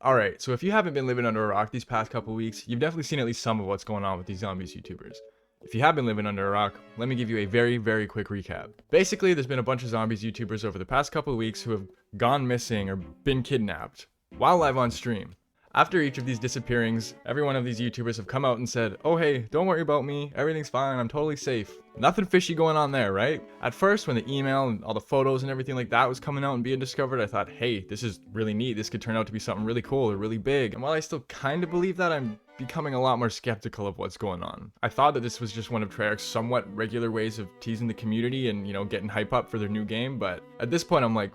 Alright, so if you haven't been living under a rock these past couple weeks, you've definitely seen at least some of what's going on with these zombies YouTubers. If you have been living under a rock, let me give you a very quick recap. Basically, there's been a bunch of zombies YouTubers over the past couple of weeks who have gone missing or been kidnapped while live on stream. After each of these disappearings, every one of these YouTubers have come out and said, "Oh hey, don't worry about me, everything's fine, I'm totally safe." Nothing fishy going on there, right? At first, when the email and all the photos and everything like that was coming out and being discovered, I thought, hey, this is really neat, this could turn out to be something really cool or really big. And while I still kind of believe that, I'm becoming a lot more skeptical of what's going on. I thought that this was just one of Treyarch's somewhat regular ways of teasing the community and, getting hype up for their new game, but at this point I'm like,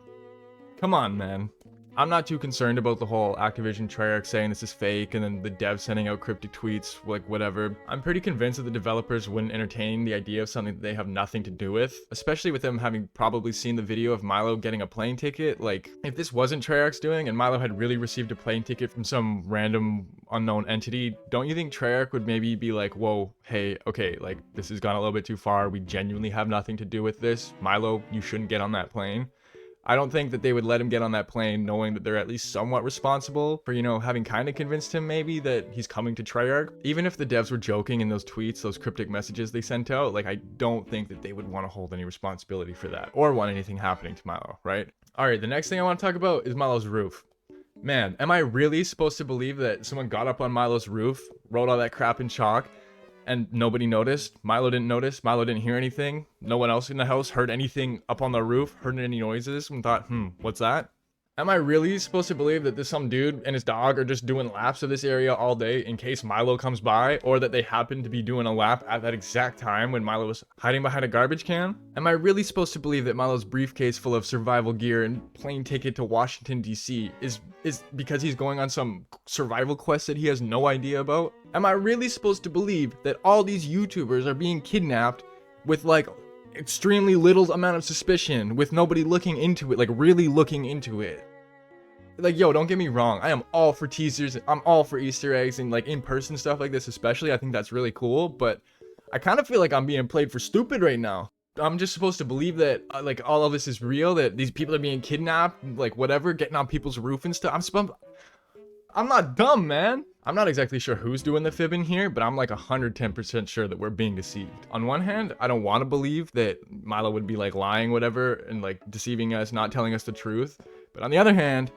come on, man. I'm not too concerned about the whole Activision Treyarch saying this is fake and then the devs sending out cryptic tweets, like whatever. I'm pretty convinced that the developers wouldn't entertain the idea of something that they have nothing to do with, especially with them having probably seen the video of Milo getting a plane ticket. Like, if this wasn't Treyarch's doing and Milo had really received a plane ticket from some random unknown entity, don't you think Treyarch would maybe be like, whoa, hey, okay, like this has gone a little bit too far, we genuinely have nothing to do with this, Milo, you shouldn't get on that plane? I don't think that they would let him get on that plane knowing that they're at least somewhat responsible for, having kind of convinced him maybe that he's coming to Treyarch. Even if the devs were joking in those tweets, those cryptic messages they sent out, like I don't think that they would want to hold any responsibility for that or want anything happening to Milo, right? Alright, the next thing I want to talk about is Milo's roof. Man, am I really supposed to believe that someone got up on Milo's roof, wrote all that crap in chalk, and nobody noticed? Milo didn't notice, Milo didn't hear anything, no one else in the house heard anything up on the roof, heard any noises, and thought, what's that? Am I really supposed to believe that this some dude and his dog are just doing laps of this area all day in case Milo comes by, or that they happen to be doing a lap at that exact time when Milo was hiding behind a garbage can? Am I really supposed to believe that Milo's briefcase full of survival gear and plane ticket to Washington DC is because he's going on some survival quest that he has no idea about? Am I really supposed to believe that all these YouTubers are being kidnapped with like extremely little amount of suspicion, with nobody looking into it, like really looking into it? Like, yo, don't get me wrong, I am all for teasers, I'm all for Easter eggs and like in-person stuff like this especially. I think that's really cool, but I kind of feel like I'm being played for stupid right now. I'm just supposed to believe that like all of this is real, that these people are being kidnapped, like whatever, getting on people's roof and stuff. I'm not dumb, man. I'm not exactly sure who's doing the fibbing here, but I'm like 110% sure that we're being deceived. On one hand, I don't want to believe that Milo would be like lying, whatever, and like deceiving us, not telling us the truth. But on the other hand,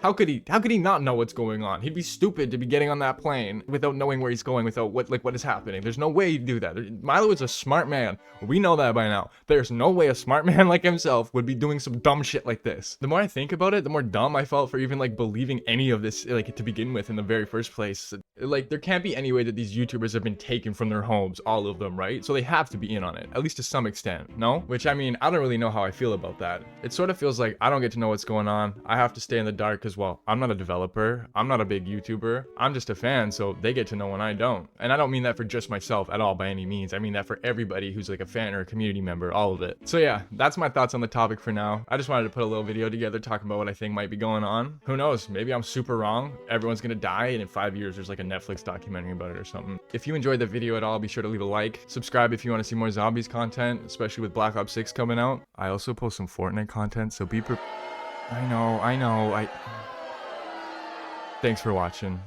how could he not know what's going on? He'd be stupid to be getting on that plane without knowing where he's going, without what is happening. There's no way he'd do that. Milo is a smart man. We know that by now. There's no way a smart man like himself would be doing some dumb shit like this. The more I think about it, the more dumb I felt for even like believing any of this like to begin with in the very first place. Like, there can't be any way that these YouTubers have been taken from their homes, all of them, right? So they have to be in on it, at least to some extent, no? Which, I mean, I don't really know how I feel about that. It sort of feels like I don't get to know what's going on. I have to stay in the dark because, well, I'm not a developer. I'm not a big YouTuber. I'm just a fan, so they get to know when I don't. And I don't mean that for just myself at all by any means. I mean that for everybody who's like a fan or a community member, all of it. So yeah, that's my thoughts on the topic for now. I just wanted to put a little video together talking about what I think might be going on. Who knows? Maybe I'm super wrong. Everyone's gonna die, and in 5 years there's like a Netflix documentary about it or something. If you enjoyed the video at all, be sure to leave a like. Subscribe if you want to see more zombies content, especially with Black Ops 6 coming out. I also post some Fortnite content, so be prepared. I know. Thanks for watching.